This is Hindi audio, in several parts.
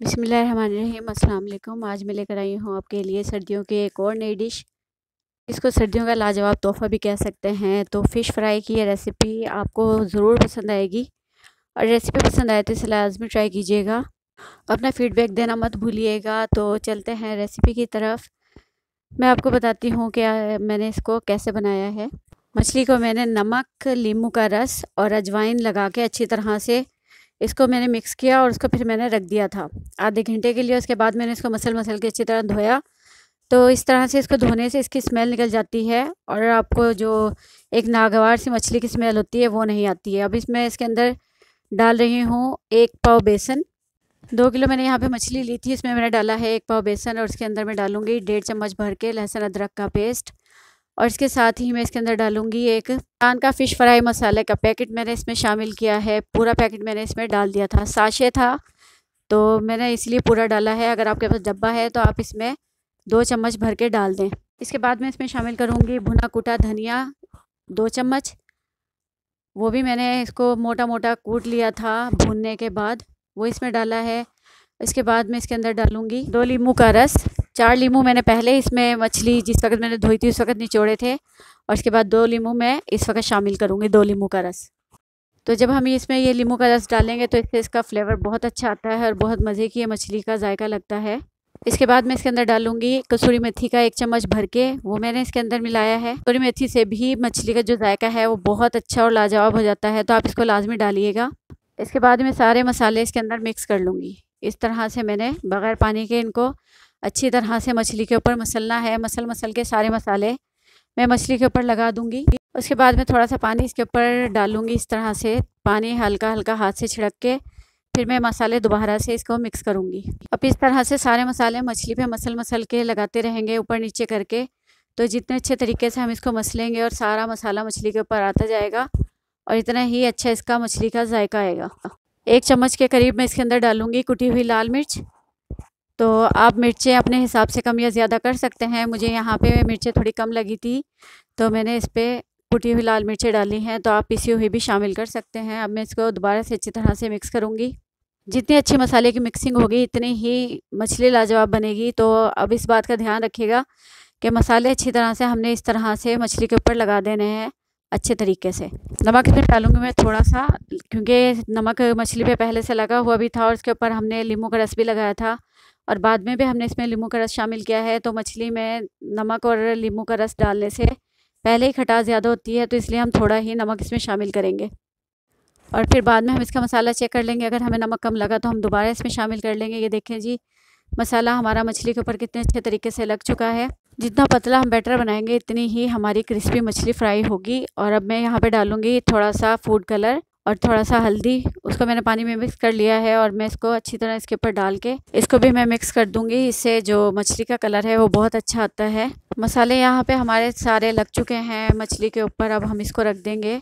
बिस्मिल्लाहिर्रहमानिर्रहीम, अस्सलाम वालेकुम। आज मैं लेकर आई हूँ आपके लिए सर्दियों की एक और नई डिश। इसको सर्दियों का लाजवाब तोहफ़ा भी कह सकते हैं। तो फ़िश फ्राई की ये रेसिपी आपको ज़रूर पसंद आएगी और रेसिपी पसंद आए तो इसे लाजमी ट्राई कीजिएगा। अपना फ़ीडबैक देना मत भूलिएगा। तो चलते हैं रेसिपी की तरफ। मैं आपको बताती हूँ कि मैंने इसको कैसे बनाया है। मछली को मैंने नमक, नींबू का रस और अजवाइन लगा के अच्छी तरह से इसको मैंने मिक्स किया और उसको फिर मैंने रख दिया था आधे घंटे के लिए। उसके बाद मैंने इसको मसल के अच्छी तरह धोया। तो इस तरह से इसको धोने से इसकी स्मेल निकल जाती है और आपको जो एक नागवार सी मछली की स्मेल होती है वो नहीं आती है। अब इसमें इसके अंदर डाल रही हूँ 1 पाव बेसन। 2 किलो मैंने यहाँ पे मछली ली थी, इसमें मैंने डाला है 1 पाव बेसन और उसके अंदर मैं डालूँगी 1.5 चम्मच भर के लहसुन अदरक का पेस्ट। और इसके साथ ही मैं इसके अंदर डालूँगी एक पान का फ़िश फ्राई मसाले का पैकेट मैंने इसमें शामिल किया है। पूरा पैकेट मैंने इसमें डाल दिया था, साशे था तो मैंने इसलिए पूरा डाला है। अगर आपके पास डब्बा है तो आप इसमें 2 चम्मच भर के डाल दें। इसके बाद मैं इसमें शामिल करूँगी भुना कूटा धनिया 2 चम्मच, वो भी मैंने इसको मोटा मोटा कूट लिया था भूनने के बाद, वो इसमें डाला है। इसके बाद मैं इसके अंदर डालूँगी 2 नींबू का रस। 4 नींबू मैंने पहले इसमें मछली जिस वक्त मैंने धोई थी उस वक्त निचोड़े थे और इसके बाद 2 नींबू मैं इस वक्त शामिल करूँगी, 2 नींबू का रस। तो जब हम इसमें ये नींबू का रस डालेंगे तो इससे इसका फ्लेवर बहुत अच्छा आता है और बहुत मज़े की ये मछली का जायका लगता है। इसके बाद मैं इसके अंदर डालूँगी कसूरी मेथी का 1 चम्मच भर के, वो मैंने इसके अंदर मिलाया है। कसूरी मेथी से भी मछली का जो जायका है वो बहुत अच्छा और लाजवाब हो जाता है, तो आप इसको लाजमी डालिएगा। इसके बाद मैं सारे मसाले इसके अंदर मिक्स कर लूँगी। इस तरह से मैंने बग़ैर पानी के इनको अच्छी तरह से मछली के ऊपर मसलना है। मसल के सारे मसाले मैं मछली के ऊपर लगा दूँगी। उसके बाद मैं थोड़ा सा पानी इसके ऊपर डालूँगी। इस तरह से पानी हल्का हल्का हाथ से छिड़क के फिर मैं मसाले दोबारा से इसको मिक्स करूँगी। अब इस तरह से सारे मसाले मछली पे मसल के लगाते रहेंगे ऊपर नीचे करके। तो जितने अच्छे तरीके से हम इसको मसलेंगे और सारा मसाला मछली के ऊपर आता जाएगा और इतना ही अच्छा इसका मछली का जायका आएगा। 1 चम्मच के करीब मैं इसके अंदर डालूँगी कुटी हुई लाल मिर्च। तो आप मिर्चें अपने हिसाब से कम या ज़्यादा कर सकते हैं। मुझे यहाँ पे मिर्चें थोड़ी कम लगी थी तो मैंने इस पर कुटी हुई लाल मिर्चें डाली हैं, तो आप पिसी हुई भी शामिल कर सकते हैं। अब मैं इसको दोबारा से अच्छी तरह से मिक्स करूँगी। जितनी अच्छी मसाले की मिक्सिंग होगी इतनी ही मछली लाजवाब बनेगी। तो अब इस बात का ध्यान रखिएगा कि मसाले अच्छी तरह से हमने इस तरह से मछली के ऊपर लगा देने हैं अच्छे तरीके से। नमक इसमें डालूँगी मैं थोड़ा सा, क्योंकि नमक मछली पे पहले से लगा हुआ भी था और उसके ऊपर हमने नींबू का रस भी लगाया था और बाद में भी हमने इसमें नींबू का रस शामिल किया है। तो मछली में नमक और नींबू का रस डालने से पहले ही खटास ज़्यादा होती है, तो इसलिए हम थोड़ा ही नमक इसमें शामिल करेंगे और फिर बाद में हम इसका मसाला चेक कर लेंगे। अगर हमें नमक कम लगा तो हम दोबारा इसमें शामिल कर लेंगे। ये देखें जी, मसाला हमारा मछली के ऊपर कितने अच्छे तरीके से लग चुका है। जितना पतला हम बैटर बनाएंगे इतनी ही हमारी क्रिस्पी मछली फ्राई होगी। और अब मैं यहाँ पे डालूँगी थोड़ा सा फूड कलर और थोड़ा सा हल्दी, उसको मैंने पानी में मिक्स कर लिया है और मैं इसको अच्छी तरह इसके ऊपर डाल के इसको भी मैं मिक्स कर दूँगी। इससे जो मछली का कलर है वो बहुत अच्छा आता है। मसाले यहाँ पे हमारे सारे लग चुके हैं मछली के ऊपर। अब हम इसको रख देंगे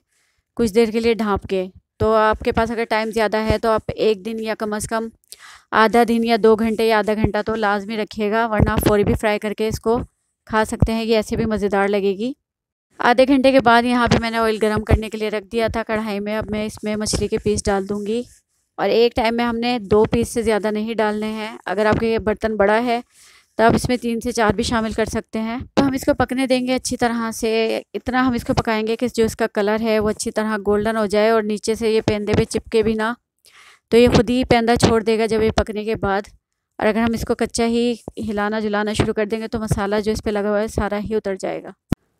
कुछ देर के लिए ढाँप के। तो आपके पास अगर टाइम ज़्यादा है तो आप 1 दिन या कम से कम आधा दिन या 2 घंटे या आधा घंटा तो लाजमी रखिएगा, वरना आप फ़ौरी भी फ्राई करके इसको खा सकते हैं। ये ऐसे भी मज़ेदार लगेगी। आधे घंटे के बाद यहाँ पे मैंने ऑयल गरम करने के लिए रख दिया था कढ़ाई में। अब मैं इसमें मछली के पीस डाल दूँगी और एक टाइम में हमने 2 पीस से ज़्यादा नहीं डालने हैं। अगर आपके ये बर्तन बड़ा है तो आप इसमें 3 से 4 भी शामिल कर सकते हैं। तो हम इसको पकने देंगे अच्छी तरह से। इतना हम इसको पकाएंगे कि जो इसका कलर है वो अच्छी तरह गोल्डन हो जाए और नीचे से ये पेंदे पे चिपके भी ना, तो ये खुद ही पेंदा छोड़ देगा जब ये पकने के बाद। और अगर हम इसको कच्चा ही हिलाना जुलाना शुरू कर देंगे तो मसाला जो इस पर लगा हुआ है सारा ही उतर जाएगा।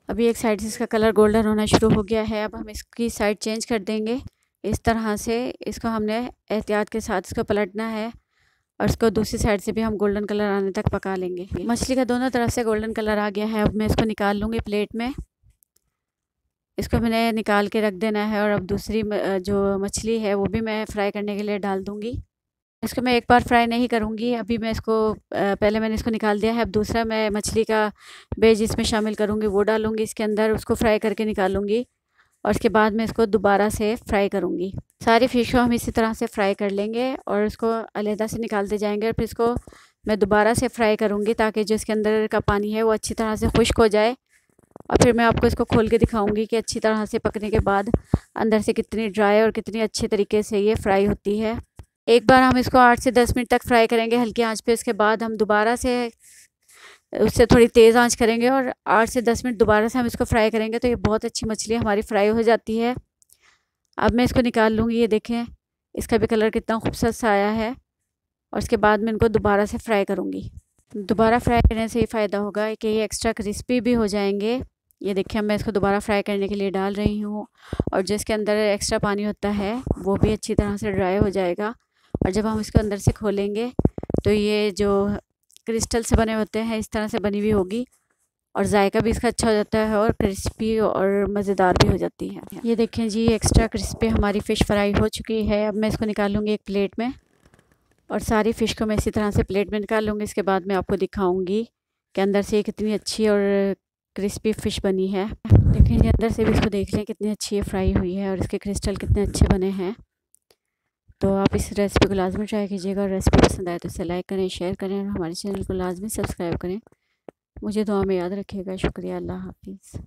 अभी एक साइड से इसका कलर गोल्डन होना शुरू हो गया है। अब हम इसकी साइड चेंज कर देंगे। इस तरह से इसको हमने एहतियात के साथ इसको पलटना है और इसको दूसरी साइड से भी हम गोल्डन कलर आने तक पका लेंगे। मछली का दोनों तरफ से गोल्डन कलर आ गया है। अब मैं इसको निकाल लूँगी प्लेट में। इसको मैंने निकाल के रख देना है और अब दूसरी जो मछली है वो भी मैं फ्राई करने के लिए डाल दूँगी। इसको मैं एक बार फ्राई नहीं करूँगी। अभी मैं इसको पहले मैंने इसको निकाल दिया है। अब दूसरा मैं मछली का बेज इसमें शामिल करूँगी, वो डालूँगी इसके अंदर, उसको फ्राई करके निकालूँगी और उसके बाद मैं इसको दोबारा से फ्राई करूँगी। सारी फ़िश को हम इसी तरह से फ्राई कर लेंगे और उसको अलहदा से निकालते जाएंगे और फिर इसको मैं दोबारा से फ्राई करूँगी ताकि जो इसके अंदर का पानी है वो अच्छी तरह से खुश्क हो जाए। और फिर मैं आपको इसको खोल के दिखाऊंगी कि अच्छी तरह से पकने के बाद अंदर से कितनी ड्राई और कितनी अच्छे तरीके से ये फ्राई होती है। एक बार हम इसको 8 से 10 मिनट तक फ्राई करेंगे हल्की आंच पे। उसके बाद हम दोबारा से उससे थोड़ी तेज़ आंच करेंगे और 8 से 10 मिनट दोबारा से हम इसको फ्राई करेंगे तो ये बहुत अच्छी मछली हमारी फ्राई हो जाती है। अब मैं इसको निकाल लूँगी। ये देखें इसका भी कलर कितना खूबसूरत सा आया है। और उसके बाद मैं इनको दोबारा से फ्राई करूँगी। दोबारा फ्राई करने से ये फ़ायदा होगा कि ये एक्स्ट्रा क्रिस्पी भी हो जाएंगे। ये देखिए मैं इसको दोबारा फ्राई करने के लिए डाल रही हूँ और जो इसके अंदर एक्स्ट्रा पानी होता है वो भी अच्छी तरह से ड्राई हो जाएगा। और जब हम इसको अंदर से खोलेंगे तो ये जो क्रिस्टल से बने होते हैं इस तरह से बनी हुई होगी और जायका भी इसका अच्छा हो जाता है और क्रिस्पी और मज़ेदार भी हो जाती है। ये देखें जी एक्स्ट्रा क्रिस्पी हमारी फ़िश फ्राई हो चुकी है। अब मैं इसको निकालूँगी एक प्लेट में और सारी फ़िश को मैं इसी तरह से प्लेट में निकाल लूँगी। इसके बाद मैं आपको दिखाऊंगी कि अंदर से कितनी अच्छी और क्रिस्पी फ़िश बनी है। देखें जी अंदर से भी इसको देख लें कितनी अच्छी फ्राई हुई है और इसके क्रिस्टल कितने अच्छे बने हैं। तो आप इस रेसिपी को लाजमी ट्राई कीजिएगा और रेसिपी पसंद आए तो इसे लाइक करें, शेयर करें और हमारे चैनल को लाजमी सब्सक्राइब करें। मुझे दुआ में याद रखिएगा। शुक्रिया। अल्लाह हाफिज़।